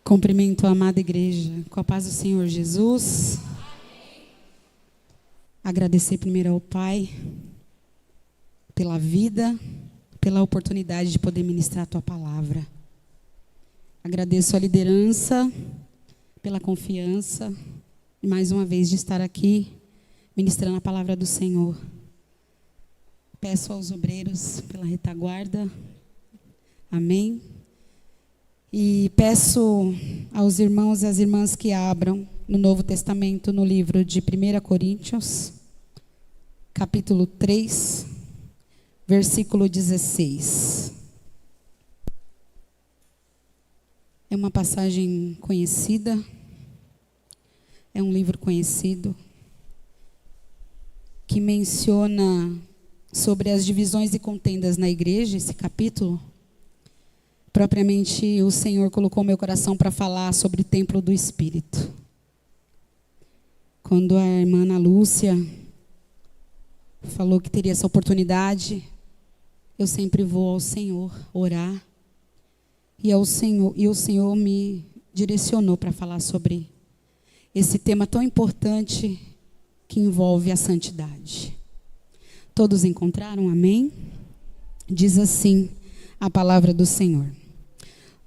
Cumprimento a amada igreja com a paz do Senhor Jesus. Agradecer primeiro ao Pai pela vida, pela oportunidade de poder ministrar a Tua palavra. Agradeço a liderança pela confiança e mais uma vez de estar aqui ministrando a palavra do Senhor. Peço aos obreiros pela retaguarda. Amém. E peço aos irmãos e às irmãs que abram no Novo Testamento, no livro de 1 Coríntios, capítulo 3, versículo 16. É uma passagem conhecida, é um livro conhecido, que menciona sobre as divisões e contendas na igreja, esse capítulo. Propriamente o Senhor colocou meu coração para falar sobre o templo do Espírito. Quando a irmã Ana Lúcia falou que teria essa oportunidade, eu sempre vou ao Senhor orar. E o Senhor me direcionou para falar sobre esse tema tão importante que envolve a santidade. Todos encontraram? Amém? Diz assim a palavra do Senhor.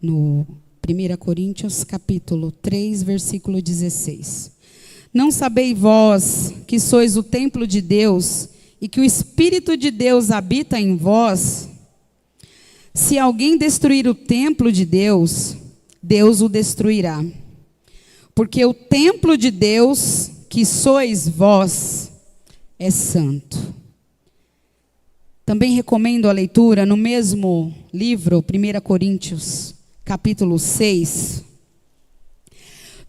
No 1 Coríntios, capítulo 3, versículo 16. Não sabeis vós que sois o templo de Deus e que o Espírito de Deus habita em vós? Se alguém destruir o templo de Deus, Deus o destruirá. Porque o templo de Deus, que sois vós, é santo. Também recomendo a leitura no mesmo livro, 1 Coríntios, capítulo 6,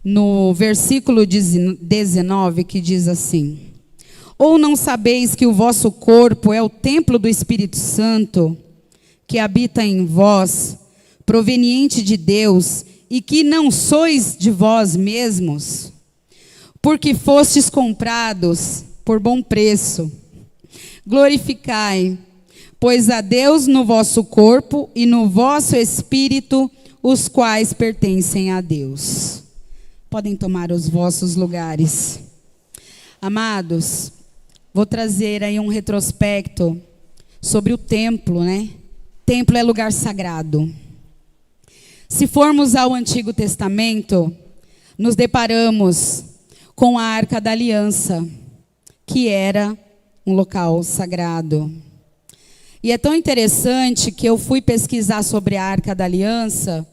no versículo 19, que diz assim: Ou não sabeis que o vosso corpo é o templo do Espírito Santo, que habita em vós, proveniente de Deus, e que não sois de vós mesmos? Porque fostes comprados por bom preço. Glorificai, pois, a Deus no vosso corpo e no vosso espírito, os quais pertencem a Deus. Podem tomar os vossos lugares. Amados, vou trazer aí um retrospecto sobre o templo, né? Templo é lugar sagrado. Se formos ao Antigo Testamento, nos deparamos com a Arca da Aliança, que era um local sagrado. E é tão interessante que eu fui pesquisar sobre a Arca da Aliança,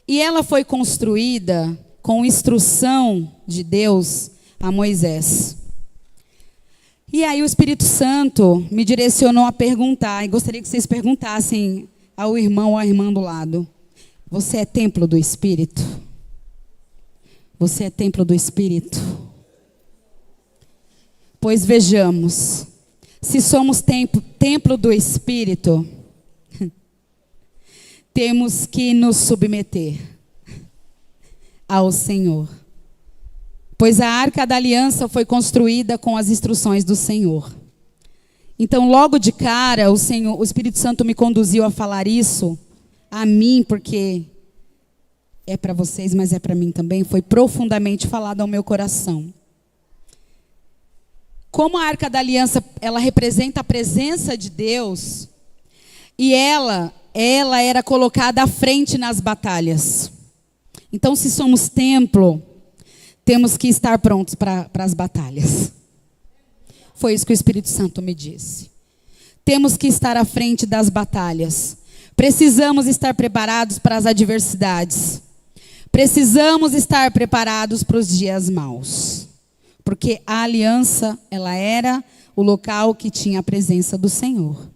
e ela foi construída com instrução de Deus a Moisés. E aí o Espírito Santo me direcionou a perguntar, e gostaria que vocês perguntassem ao irmão ou à irmã do lado: você é templo do Espírito? Você é templo do Espírito? Pois vejamos, se somos templo do Espírito, temos que nos submeter ao Senhor. Pois a Arca da Aliança foi construída com as instruções do Senhor. Então, logo de cara, o Espírito Santo me conduziu a falar isso a mim, porque é para vocês, mas é para mim também. Foi profundamente falado ao meu coração. Como a Arca da Aliança, ela representa a presença de Deus, e ela era colocada à frente nas batalhas. Então, se somos templo, temos que estar prontos para as batalhas. Foi isso que o Espírito Santo me disse. Temos que estar à frente das batalhas. Precisamos estar preparados para as adversidades. Precisamos estar preparados para os dias maus. Porque a aliança, ela era o local que tinha a presença do Senhor.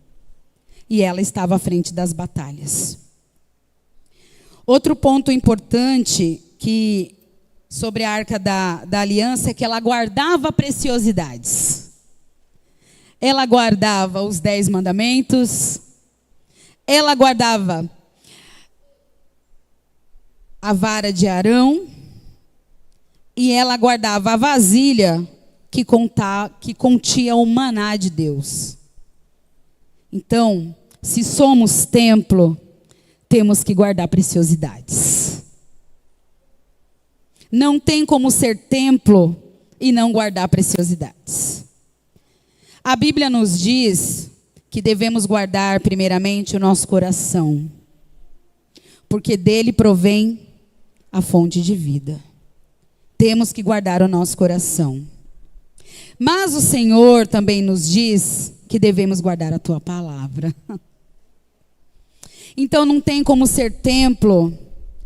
E ela estava à frente das batalhas. Outro ponto importante sobre a Arca da Aliança é que ela guardava preciosidades. Ela guardava os 10 mandamentos. Ela guardava a vara de Arão. E ela guardava a vasilha que continha o maná de Deus. Então, se somos templo, temos que guardar preciosidades. Não tem como ser templo e não guardar preciosidades. A Bíblia nos diz que devemos guardar primeiramente o nosso coração, porque dele provém a fonte de vida. Temos que guardar o nosso coração. Mas o Senhor também nos diz que devemos guardar a tua palavra. Então não tem como ser templo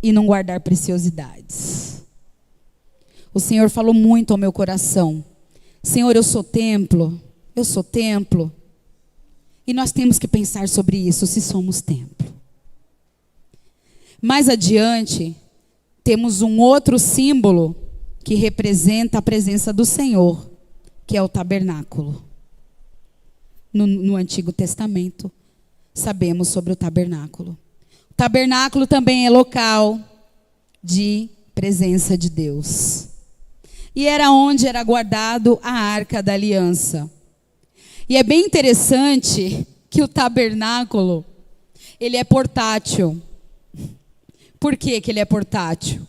e não guardar preciosidades. O Senhor falou muito ao meu coração. Senhor, eu sou templo. Eu sou templo. E nós temos que pensar sobre isso, se somos templo. Mais adiante, temos um outro símbolo que representa a presença do Senhor, que é o tabernáculo. No Antigo Testamento, sabemos sobre o tabernáculo. O tabernáculo também é local de presença de Deus. E era onde era guardado a Arca da Aliança. E é bem interessante que o tabernáculo, ele é portátil. Por que ele é portátil?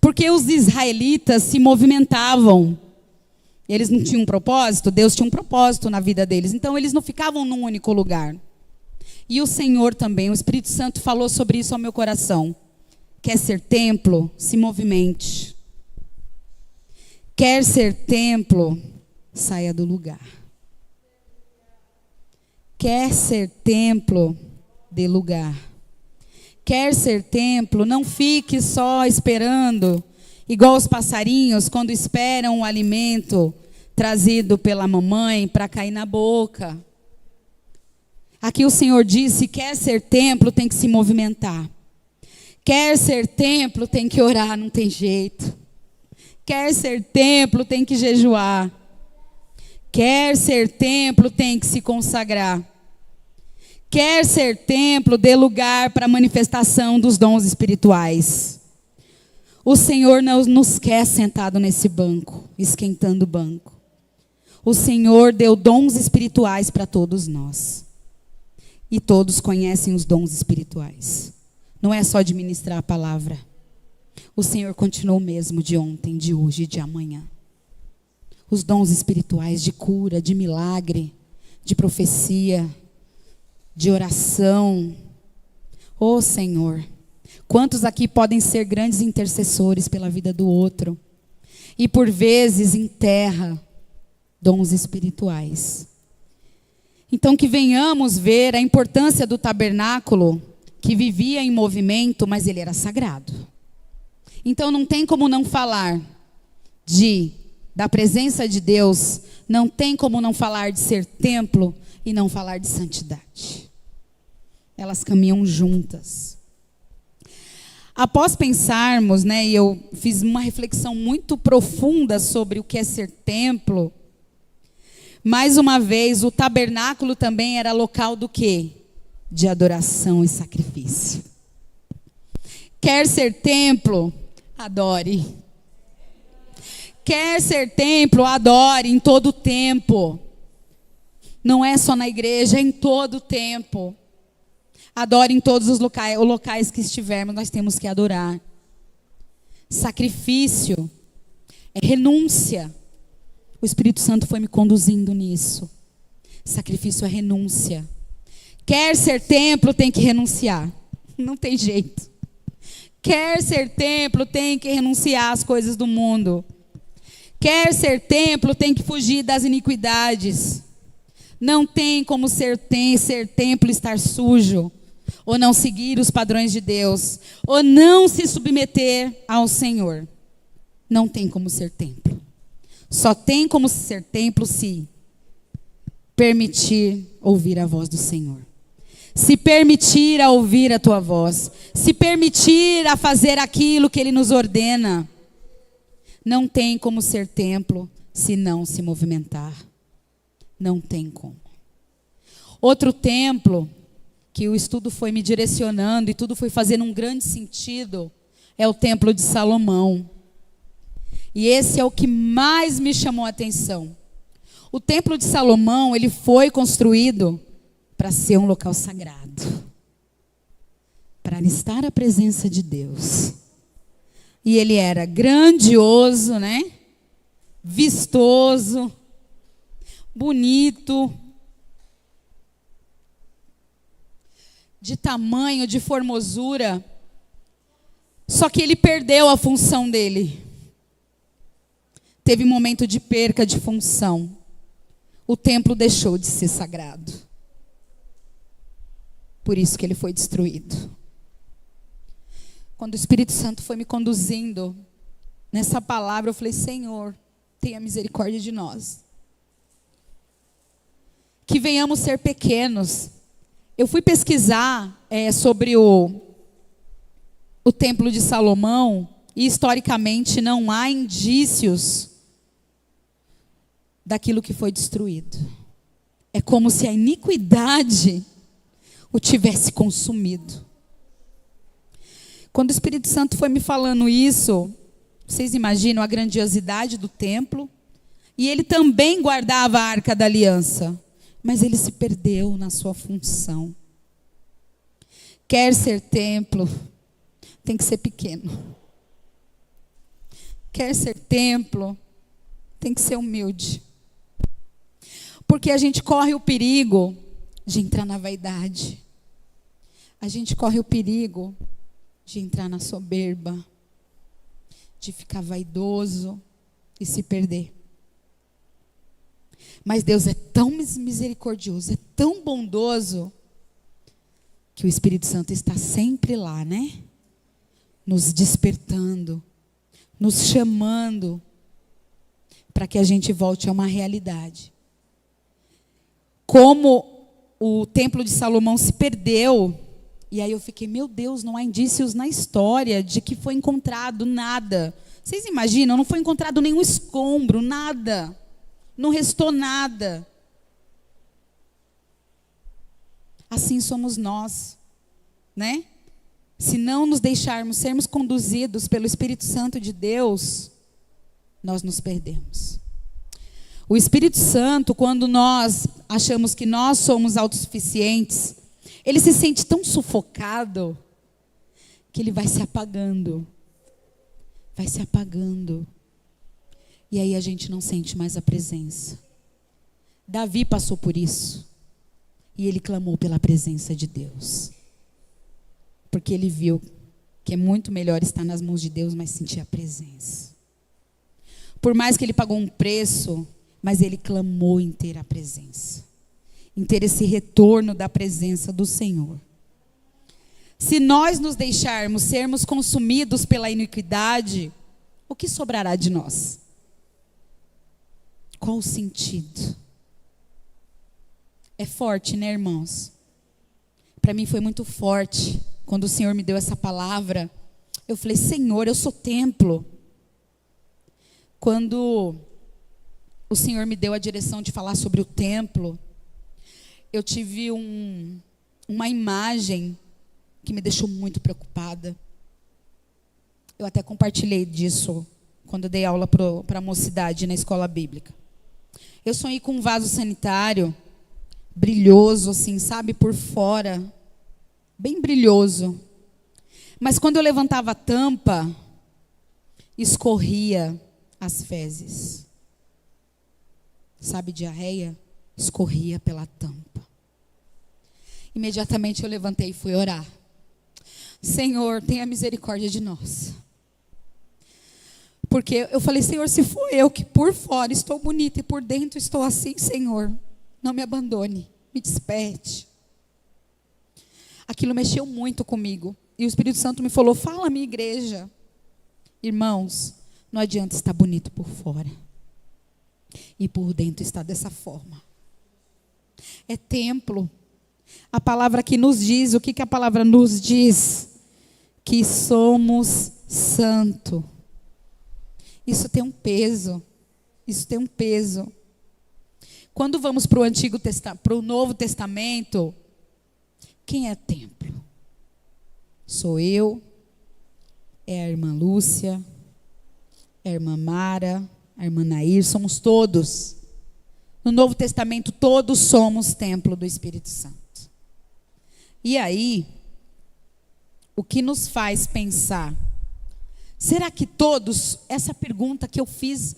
Porque os israelitas se movimentavam. Eles não tinham um propósito, Deus tinha um propósito na vida deles. Então eles não ficavam num único lugar. E o Senhor também, o Espírito Santo falou sobre isso ao meu coração. Quer ser templo? Se movimente. Quer ser templo? Saia do lugar. Quer ser templo? Dê lugar. Quer ser templo? Não fique só esperando, igual os passarinhos, quando esperam o alimento trazido pela mamãe para cair na boca. Aqui o Senhor disse, quer ser templo, tem que se movimentar. Quer ser templo, tem que orar, não tem jeito. Quer ser templo, tem que jejuar. Quer ser templo, tem que se consagrar. Quer ser templo, dê lugar para a manifestação dos dons espirituais. O Senhor não nos quer sentado nesse banco, esquentando o banco. O Senhor deu dons espirituais para todos nós. E todos conhecem os dons espirituais. Não é só administrar a palavra. O Senhor continua o mesmo de ontem, de hoje e de amanhã. Os dons espirituais de cura, de milagre, de profecia, de oração. Ô Senhor, quantos aqui podem ser grandes intercessores pela vida do outro? E por vezes enterra dons espirituais. Então que venhamos ver a importância do tabernáculo, que vivia em movimento, mas ele era sagrado. Então não tem como não falar da presença de Deus, não tem como não falar de ser templo e não falar de santidade. Elas caminham juntas. Após pensarmos, e eu fiz uma reflexão muito profunda sobre o que é ser templo. Mais uma vez, o tabernáculo também era local do quê? De adoração e sacrifício. Quer ser templo? Adore. Quer ser templo? Adore em todo o tempo. Não é só na igreja, é em todo o tempo. Adore em todos os locais que estivermos, nós temos que adorar. Sacrifício é renúncia. O Espírito Santo foi me conduzindo nisso. Sacrifício é renúncia. Quer ser templo, tem que renunciar. Não tem jeito. Quer ser templo, tem que renunciar às coisas do mundo. Quer ser templo, tem que fugir das iniquidades. Não tem como ser templo estar sujo, ou não seguir os padrões de Deus, ou não se submeter ao Senhor. Não tem como ser templo. Só tem como ser templo se permitir ouvir a voz do Senhor. Se permitir a ouvir a tua voz. Se permitir a fazer aquilo que Ele nos ordena. Não tem como ser templo se não se movimentar. Não tem como. Outro templo, que o estudo foi me direcionando e tudo foi fazendo um grande sentido, é o templo de Salomão. E esse é o que mais me chamou a atenção. O templo de Salomão, ele foi construído para ser um local sagrado. Para estar a presença de Deus. E ele era grandioso, né? Vistoso, bonito, de tamanho, de formosura. Só que ele perdeu a função dele. Teve um momento de perca de função. O templo deixou de ser sagrado. Por isso que ele foi destruído. Quando o Espírito Santo foi me conduzindo nessa palavra, eu falei: Senhor, tenha misericórdia de nós. Que venhamos ser pequenos. Eu fui pesquisar sobre o Templo de Salomão, e historicamente não há indícios daquilo que foi destruído. É como se a iniquidade o tivesse consumido. Quando o Espírito Santo foi me falando isso, vocês imaginam a grandiosidade do templo? E ele também guardava a Arca da Aliança, mas ele se perdeu na sua função. Quer ser templo, tem que ser pequeno. Quer ser templo, tem que ser humilde. Porque a gente corre o perigo de entrar na vaidade. A gente corre o perigo de entrar na soberba, de ficar vaidoso e se perder. Mas Deus é tão misericordioso, é tão bondoso, que o Espírito Santo está sempre lá, né? Nos despertando, nos chamando, para que a gente volte a uma realidade. Como o Templo de Salomão se perdeu, e aí eu fiquei: meu Deus, não há indícios na história de que foi encontrado nada. Vocês imaginam? Não foi encontrado nenhum escombro, nada. Não restou nada. Assim somos nós, né? Se não nos deixarmos sermos conduzidos pelo Espírito Santo de Deus, nós nos perdemos. O Espírito Santo, quando nós achamos que nós somos autossuficientes, ele se sente tão sufocado que ele vai se apagando. Vai se apagando. E aí a gente não sente mais a presença. Davi passou por isso. E ele clamou pela presença de Deus. Porque ele viu que é muito melhor estar nas mãos de Deus, mas sentir a presença. Por mais que ele pagou um preço, mas ele clamou em ter a presença. Em ter esse retorno da presença do Senhor. Se nós nos deixarmos sermos consumidos pela iniquidade, o que sobrará de nós? Qual o sentido? É forte, né, irmãos? Para mim foi muito forte. Quando o Senhor me deu essa palavra, eu falei: Senhor, eu sou templo. Quando o Senhor me deu a direção de falar sobre o templo, eu tive uma imagem que me deixou muito preocupada. Eu até compartilhei disso quando eu dei aula para a mocidade na escola bíblica. Eu sonhei com um vaso sanitário, brilhoso assim, sabe, por fora, bem brilhoso. Mas quando eu levantava a tampa, escorria as fezes. Sabe, diarreia? Escorria pela tampa. Imediatamente eu levantei e fui orar. Senhor, tenha misericórdia de nós. Porque eu falei: Senhor, se for eu que por fora estou bonita e por dentro estou assim, Senhor, não me abandone, me desperte. Aquilo mexeu muito comigo. E o Espírito Santo me falou: fala, minha igreja. Irmãos, não adianta estar bonito por fora. E por dentro está dessa forma. É templo. A palavra que nos diz, o que a palavra nos diz? Que somos santo. Isso tem um peso. Isso tem um peso. Quando vamos para o Novo Testamento, quem é templo? Sou eu, é a irmã Lúcia, é a irmã Mara, a irmã Nair, somos todos. No Novo Testamento, todos somos templo do Espírito Santo. E aí, o que nos faz pensar Será que todos, essa pergunta que eu fiz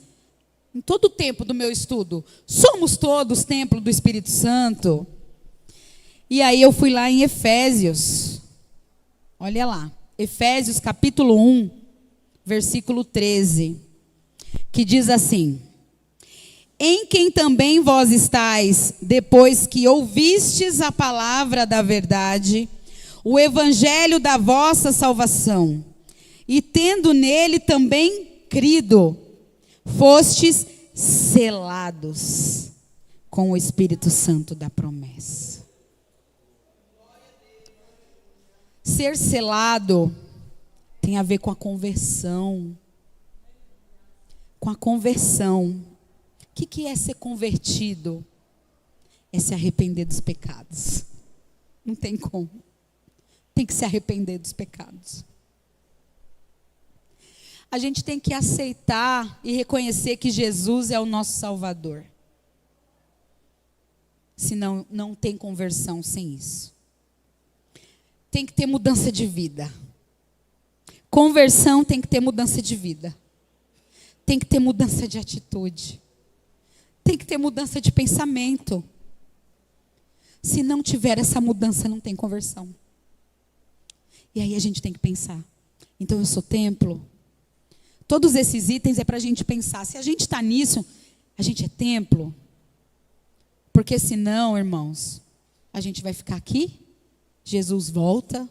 em todo o tempo do meu estudo, somos todos templo do Espírito Santo? E aí eu fui lá em Efésios, olha lá, Efésios capítulo 1, versículo 13, que diz assim: em quem também vós estáis, depois que ouvistes a palavra da verdade, o evangelho da vossa salvação, e tendo nele também crido, fostes selados com o Espírito Santo da promessa. Ser selado tem a ver com a conversão. Com a conversão. O que é ser convertido? É se arrepender dos pecados. Não tem como. Tem que se arrepender dos pecados. A gente tem que aceitar e reconhecer que Jesus é o nosso Salvador. Senão, não tem conversão sem isso. Tem que ter mudança de vida. Conversão tem que ter mudança de vida. Tem que ter mudança de atitude. Tem que ter mudança de pensamento. Se não tiver essa mudança, não tem conversão. E aí a gente tem que pensar. Então eu sou templo. Todos esses itens é para a gente pensar. Se a gente está nisso, a gente é templo. Porque senão, irmãos, a gente vai ficar aqui. Jesus volta.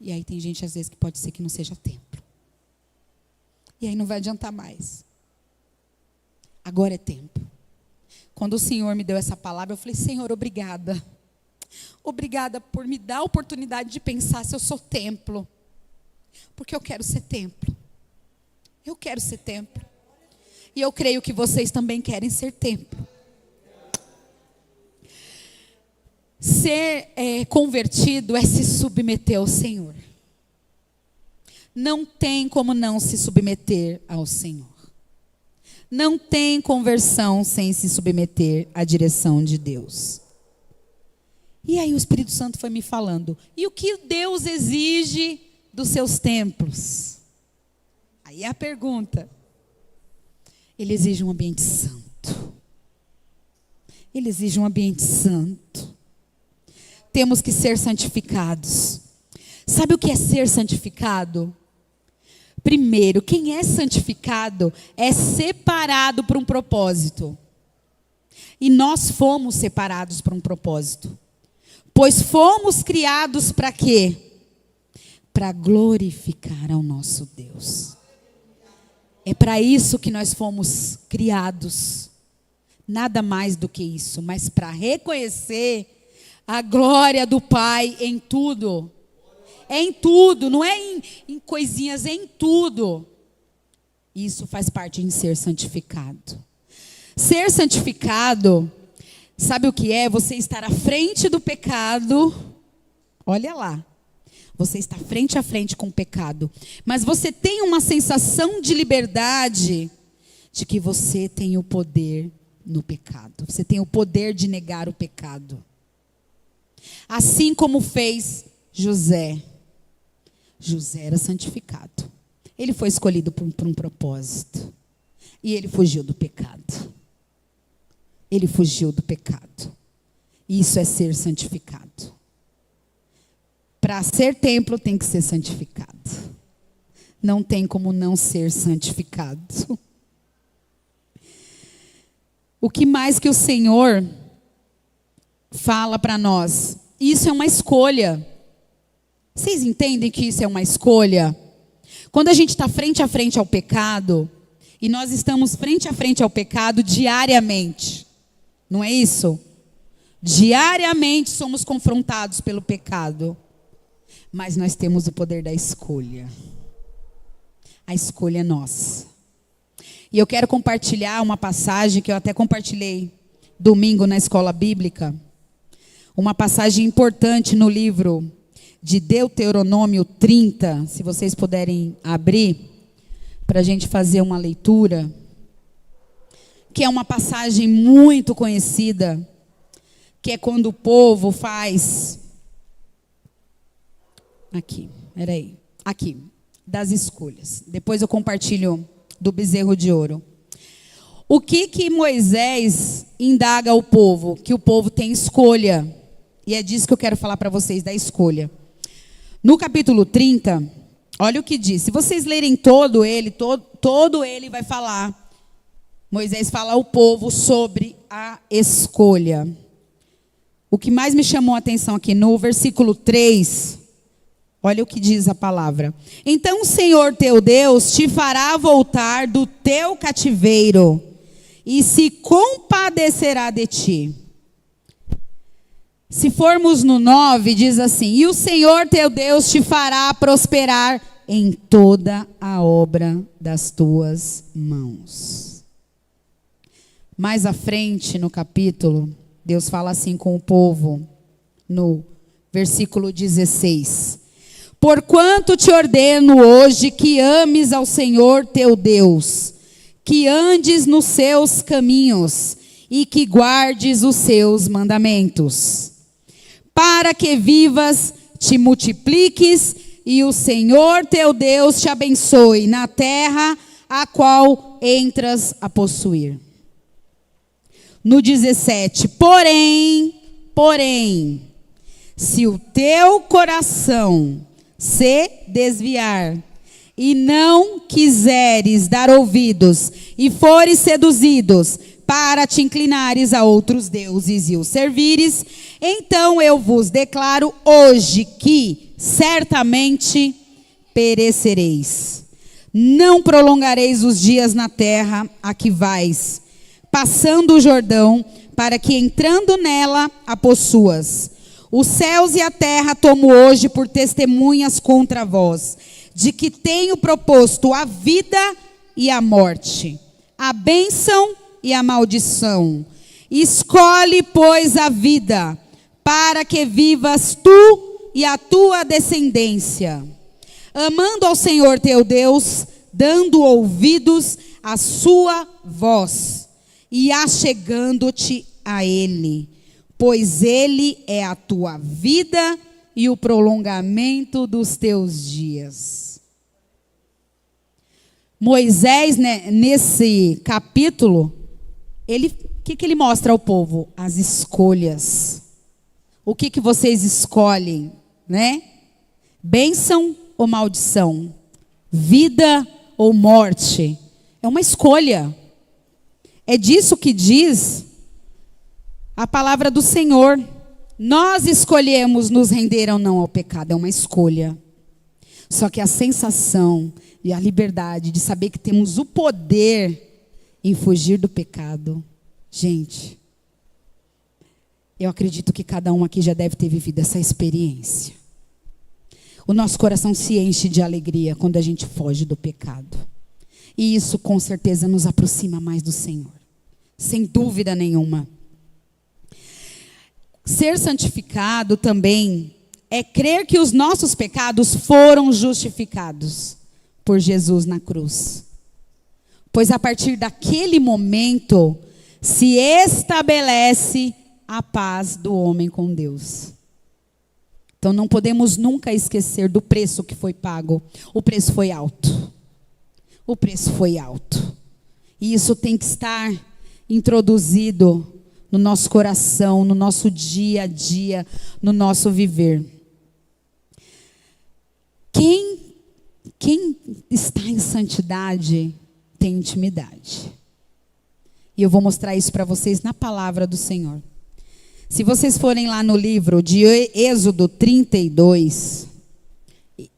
E aí tem gente às vezes que pode ser que não seja templo. E aí não vai adiantar mais. Agora é tempo. Quando o Senhor me deu essa palavra, eu falei: Senhor, obrigada. Obrigada por me dar a oportunidade de pensar se eu sou templo. Porque eu quero ser templo. Eu quero ser templo. E eu creio que vocês também querem ser templo. Ser convertido é se submeter ao Senhor. Não tem como não se submeter ao Senhor. Não tem conversão sem se submeter à direção de Deus. E aí o Espírito Santo foi me falando. E o que Deus exige dos seus templos? Aí é a pergunta. Ele exige um ambiente santo. Ele exige um ambiente santo. Temos que ser santificados. Sabe o que é ser santificado? Primeiro, quem é santificado é separado para um propósito. E nós fomos separados para um propósito. Pois fomos criados para quê? Para glorificar ao nosso Deus. É para isso que nós fomos criados. Nada mais do que isso, mas para reconhecer a glória do Pai em tudo. É em tudo, não é em coisinhas, é em tudo. Isso faz parte de ser santificado. Ser santificado, sabe o que é? Você estar à frente do pecado. Olha lá. Você está frente a frente com o pecado. Mas você tem uma sensação de liberdade de que você tem o poder no pecado. Você tem o poder de negar o pecado. Assim como fez José. José era santificado. Ele foi escolhido por um propósito. E ele fugiu do pecado. Ele fugiu do pecado. Isso é ser santificado. Para ser templo tem que ser santificado. Não tem como não ser santificado. O que mais que o Senhor fala para nós? Isso é uma escolha. Vocês entendem que isso é uma escolha? Quando a gente está frente a frente ao pecado, e nós estamos frente a frente ao pecado diariamente, não é isso? Diariamente somos confrontados pelo pecado, mas nós temos o poder da escolha. A escolha é nossa. E eu quero compartilhar uma passagem que eu até compartilhei domingo na escola bíblica, uma passagem importante no livro de Deuteronômio 30, se vocês puderem abrir, para a gente fazer uma leitura, que é uma passagem muito conhecida, que é quando o povo faz... Aqui. das escolhas. Depois eu compartilho do bezerro de ouro. O que Moisés indaga ao povo? Que o povo tem escolha. E é disso que eu quero falar para vocês, da escolha. No capítulo 30, olha o que diz. Se vocês lerem todo ele vai falar. Moisés fala ao povo sobre a escolha. O que mais me chamou a atenção aqui no versículo 3, olha o que diz a palavra. Então o Senhor teu Deus te fará voltar do teu cativeiro e se compadecerá de ti. Se formos no 9, diz assim: e o Senhor teu Deus te fará prosperar em toda a obra das tuas mãos. Mais à frente no capítulo, Deus fala assim com o povo, no versículo 16. Porquanto te ordeno hoje que ames ao Senhor teu Deus, que andes nos seus caminhos e que guardes os seus mandamentos, para que vivas, te multipliques e o Senhor teu Deus te abençoe na terra a qual entras a possuir. No 17, porém, se o teu coração se desviar e não quiseres dar ouvidos e fores seduzidos para te inclinares a outros deuses e os servires, então eu vos declaro hoje que certamente perecereis. Não prolongareis os dias na terra a que vais, passando o Jordão, para que entrando nela a possuas. Os céus e a terra tomo hoje por testemunhas contra vós, de que tenho proposto a vida e a morte, a bênção e a maldição. Escolhe, pois, a vida, para que vivas tu e a tua descendência, amando ao Senhor teu Deus, dando ouvidos à sua voz e achegando-te a Ele, pois Ele é a tua vida e o prolongamento dos teus dias. Moisés, né, nesse capítulo, o que ele mostra ao povo? As escolhas. O que vocês escolhem, né? Bênção ou maldição? Vida ou morte? É uma escolha. É disso que diz a palavra do Senhor. Nós escolhemos nos render ou não ao pecado, é uma escolha. Só que a sensação e a liberdade de saber que temos o poder em fugir do pecado, gente, eu acredito que cada um aqui já deve ter vivido essa experiência. O nosso coração se enche de alegria quando a gente foge do pecado. E isso com certeza nos aproxima mais do Senhor, sem dúvida nenhuma. Ser santificado também é crer que os nossos pecados foram justificados por Jesus na cruz. Pois a partir daquele momento se estabelece a paz do homem com Deus. Então não podemos nunca esquecer do preço que foi pago. O preço foi alto. O preço foi alto. E isso tem que estar introduzido no nosso coração, no nosso dia a dia, no nosso viver. Quem está em santidade tem intimidade. E eu vou mostrar isso para vocês na palavra do Senhor. Se vocês forem lá no livro de Êxodo 32,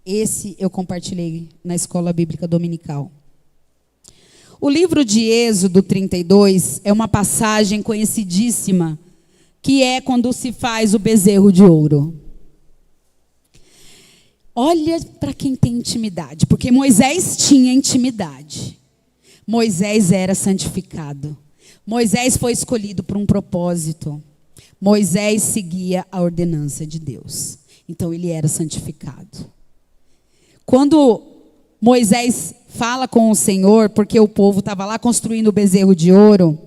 esse eu compartilhei na escola bíblica dominical. O livro de Êxodo 32 é uma passagem conhecidíssima, que é quando se faz o bezerro de ouro. Olha para quem tem intimidade, porque Moisés tinha intimidade. Moisés era santificado. Moisés foi escolhido por um propósito. Moisés seguia a ordenança de Deus. Então ele era santificado. Quando Moisés fala com o Senhor, porque o povo estava lá construindo o bezerro de ouro,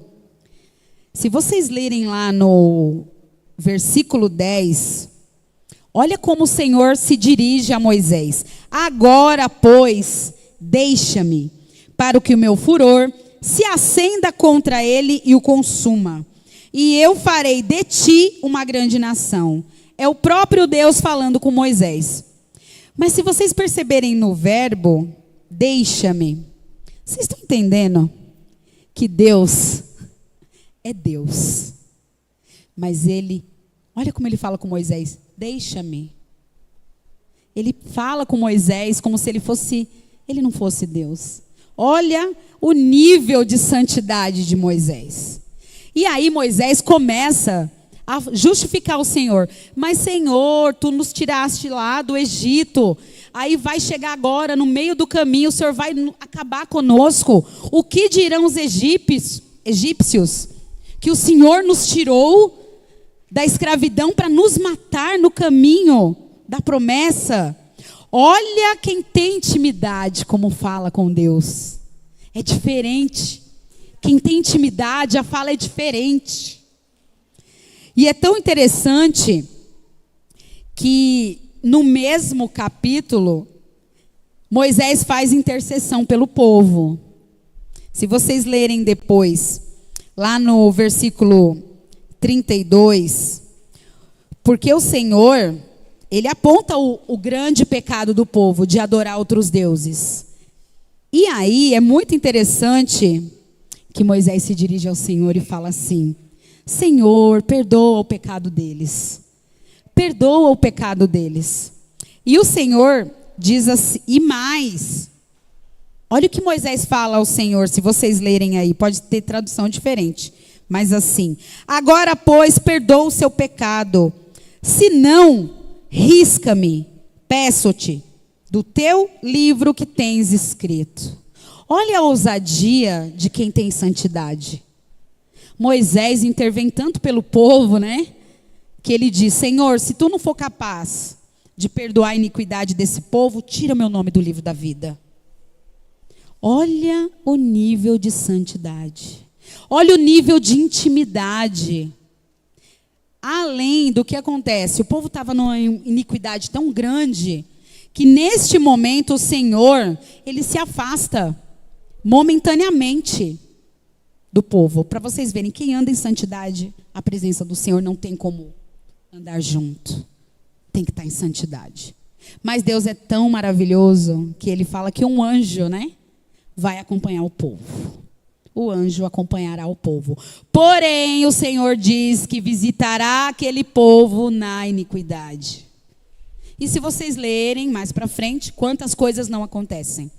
se vocês lerem lá no versículo 10, Olha como o Senhor se dirige a Moisés. Agora, pois, deixa-me, para que o meu furor se acenda contra ele e o consuma. E eu farei de ti uma grande nação. É o próprio Deus falando com Moisés. Mas se vocês perceberem no verbo, deixa-me. Vocês estão entendendo que Deus é Deus. Mas ele, olha como ele fala com Moisés, deixa-me. Ele fala com Moisés como se ele não fosse Deus. Olha o nível de santidade de Moisés. E aí Moisés começa a justificar o Senhor. Mas Senhor, tu nos tiraste lá do Egito. Aí vai chegar agora no meio do caminho, o Senhor vai acabar conosco. O que dirão os egípcios? Que o Senhor nos tirou da escravidão para nos matar no caminho da promessa. Olha quem tem intimidade como fala com Deus. É diferente. Quem tem intimidade, a fala é diferente. E é tão interessante que no mesmo capítulo, Moisés faz intercessão pelo povo. Se vocês lerem depois, lá no versículo 32, porque o Senhor, ele aponta o grande pecado do povo de adorar outros deuses. E aí é muito interessante que Moisés se dirige ao Senhor e fala assim: Senhor, perdoa o pecado deles. Perdoa o pecado deles. E o Senhor diz assim, e mais. Olha o que Moisés fala ao Senhor, se vocês lerem aí, pode ter tradução diferente. Mas assim, agora, pois, perdoa o seu pecado. Se não, risca-me, peço-te, do teu livro que tens escrito. Olha a ousadia de quem tem santidade. Moisés intervém tanto pelo povo, né? Que ele diz, Senhor, se tu não for capaz de perdoar a iniquidade desse povo, tira meu nome do livro da vida. Olha o nível de santidade. Olha o nível de intimidade. Além do que acontece, o povo estava numa iniquidade tão grande que neste momento o Senhor, ele se afasta momentaneamente do povo. Para vocês verem, quem anda em santidade, a presença do Senhor não tem como andar junto. Tem que estar em santidade. Mas Deus é tão maravilhoso que ele fala que um anjo, né, vai acompanhar o povo. O anjo acompanhará o povo. Porém, o Senhor diz que visitará aquele povo na iniquidade. E se vocês lerem mais para frente, quantas coisas não acontecem?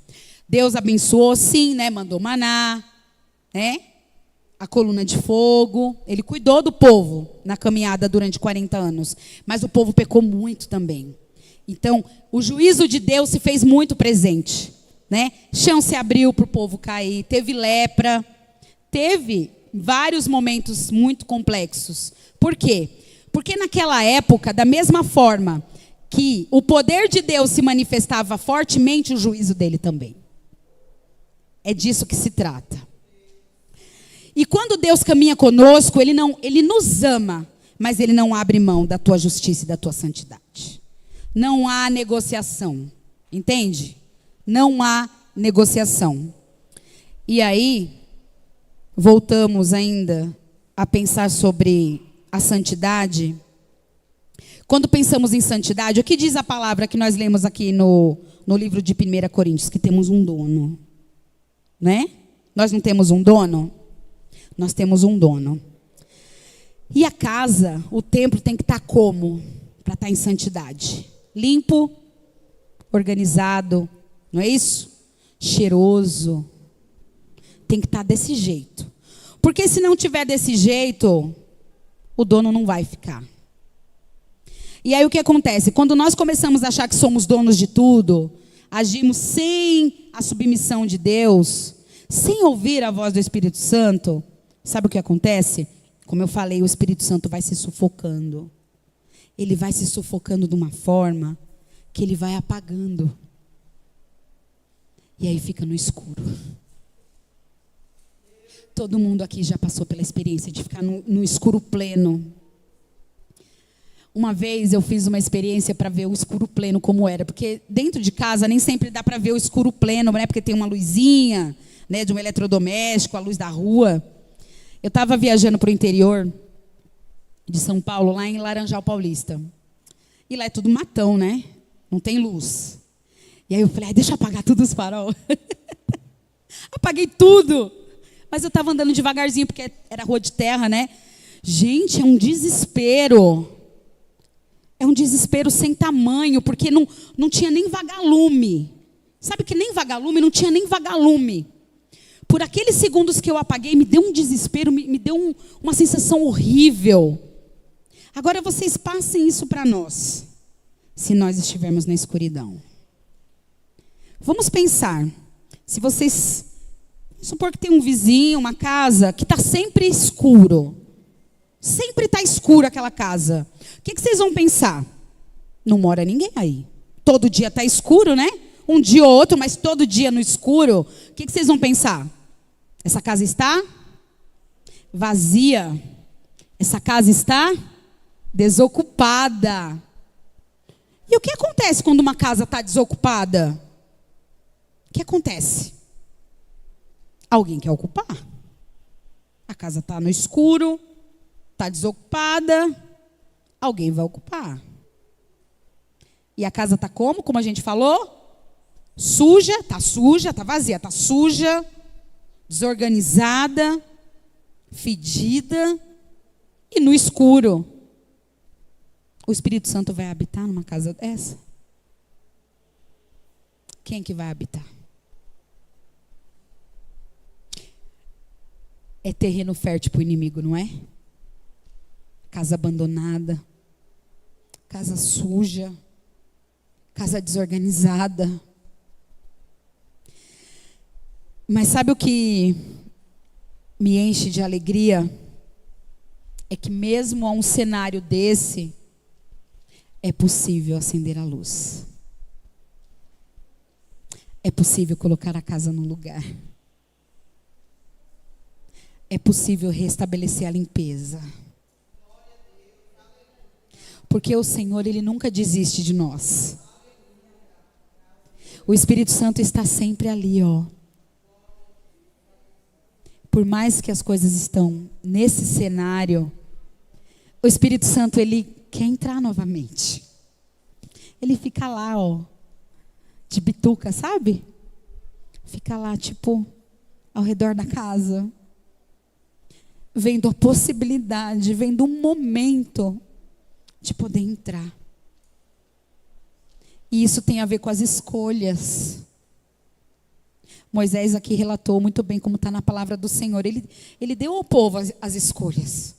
Deus abençoou, sim, né? Mandou maná, né? A coluna de fogo. Ele cuidou do povo na caminhada durante 40 anos. Mas o povo pecou muito também. Então, o juízo de Deus se fez muito presente, né? Chão se abriu para o povo cair. Teve lepra. Teve vários momentos muito complexos. Por quê? Porque naquela época, da mesma forma que o poder de Deus se manifestava fortemente, o juízo dele também. É disso que se trata. E quando Deus caminha conosco, ele nos ama, mas ele não abre mão da tua justiça e da tua santidade. Não há negociação, entende? Não há negociação. E aí, voltamos ainda a pensar sobre a santidade. Quando pensamos em santidade, o que diz a palavra que nós lemos aqui no livro de 1 Coríntios? Que temos um dono. Né? Nós não temos um dono? Nós temos um dono. E a casa, o templo tem que estar como? Para estar em santidade. Limpo, organizado, não é isso? Cheiroso. Tem que estar desse jeito. Porque se não tiver desse jeito, o dono não vai ficar. E aí o que acontece? Quando nós começamos a achar que somos donos de tudo, agimos sem a submissão de Deus, sem ouvir a voz do Espírito Santo, sabe o que acontece? Como eu falei, o Espírito Santo vai se sufocando. Ele vai se sufocando de uma forma que ele vai apagando. E aí fica no escuro. Todo mundo aqui já passou pela experiência de ficar no escuro pleno. Uma vez eu fiz uma experiência para ver o escuro pleno como era, porque dentro de casa nem sempre dá para ver o escuro pleno, né? Porque tem uma luzinha, né, de um eletrodoméstico, a luz da rua. Eu estava viajando para o interior de São Paulo, lá em Laranjal Paulista. E lá é tudo matão, né? Não tem luz. E aí eu falei, deixa eu apagar tudo os farol. Apaguei tudo. Mas eu estava andando devagarzinho, porque era rua de terra, né? Gente, é um desespero. É um desespero sem tamanho, porque não tinha nem vagalume. Sabe que nem vagalume? Não tinha nem vagalume. Por aqueles segundos que eu apaguei, me deu um desespero, me deu uma sensação horrível. Agora vocês passem isso para nós, se nós estivermos na escuridão. Vamos pensar, se vocês, vamos supor que tem um vizinho, uma casa, que está sempre escuro. Sempre está escuro aquela casa. O que vocês vão pensar? Não mora ninguém aí. Todo dia está escuro, né? Um dia ou outro, mas todo dia no escuro. O que vocês vão pensar? Essa casa está vazia. Essa casa está desocupada. E o que acontece quando uma casa está desocupada? O que acontece? Alguém quer ocupar. A casa está no escuro, está desocupada, alguém vai ocupar. E a casa está como? Como a gente falou? Suja, está vazia, está suja, desorganizada, fedida e no escuro. O Espírito Santo vai habitar numa casa dessa? Quem que vai habitar? É terreno fértil para o inimigo, não é? Casa abandonada, casa suja, casa desorganizada. Mas sabe o que me enche de alegria? É que mesmo a um cenário desse, é possível acender a luz. É possível colocar a casa no lugar. É possível restabelecer a limpeza. Porque o Senhor, Ele nunca desiste de nós. O Espírito Santo está sempre ali, ó. Por mais que as coisas estão nesse cenário, o Espírito Santo, Ele quer entrar novamente. Ele fica lá, ó, de bituca, sabe? Fica lá, tipo, ao redor da casa. Vendo a possibilidade, vendo um momento de poder entrar. E isso tem a ver com as escolhas. Moisés aqui relatou muito bem como está na palavra do Senhor. Ele deu ao povo as escolhas.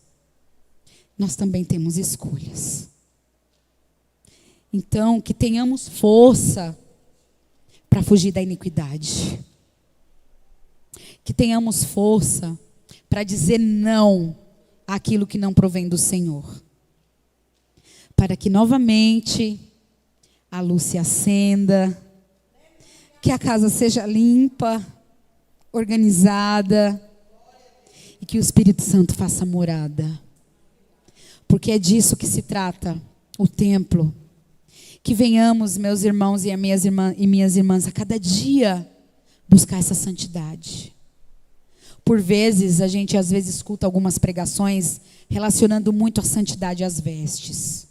Nós também temos escolhas. Então, que tenhamos força para fugir da iniquidade. Que tenhamos força para dizer não àquilo que não provém do Senhor. Para que novamente a luz se acenda, que a casa seja limpa, organizada, e que o Espírito Santo faça morada. Porque é disso que se trata o templo. Que venhamos, meus irmãos e minhas irmãs, a cada dia buscar essa santidade. Por vezes, a gente às vezes escuta algumas pregações relacionando muito a santidade às vestes.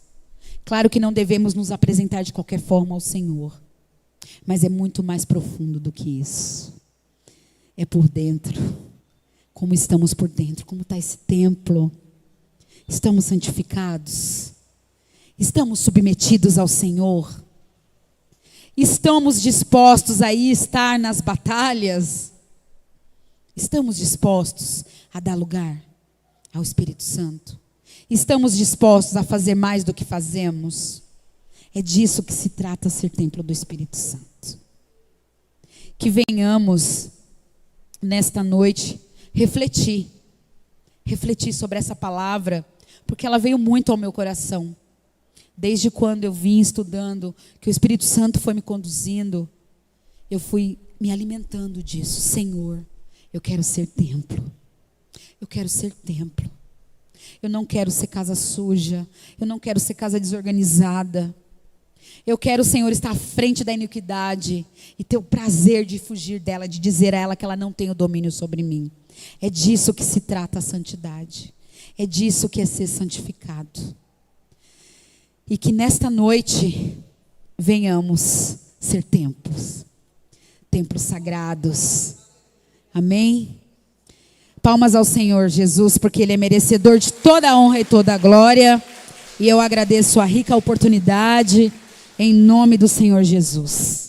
Claro que não devemos nos apresentar de qualquer forma ao Senhor. Mas é muito mais profundo do que isso. É por dentro. Como estamos por dentro. Como está esse templo. Estamos santificados. Estamos submetidos ao Senhor. Estamos dispostos a ir estar nas batalhas. Estamos dispostos a dar lugar ao Espírito Santo. Estamos dispostos a fazer mais do que fazemos. É disso que se trata ser templo do Espírito Santo. Que venhamos, nesta noite, refletir sobre essa palavra, porque ela veio muito ao meu coração. Desde quando eu vim estudando, que o Espírito Santo foi me conduzindo, eu fui me alimentando disso. Senhor, eu quero ser templo. Eu quero ser templo. Eu não quero ser casa suja. Eu não quero ser casa desorganizada. Eu quero, Senhor, estar à frente da iniquidade e ter o prazer de fugir dela, de dizer a ela que ela não tem o domínio sobre mim. É disso que se trata a santidade. É disso que é ser santificado. E que nesta noite venhamos ser templos sagrados. Amém? Palmas ao Senhor Jesus, porque Ele é merecedor de toda a honra e toda a glória. E eu agradeço a rica oportunidade, em nome do Senhor Jesus.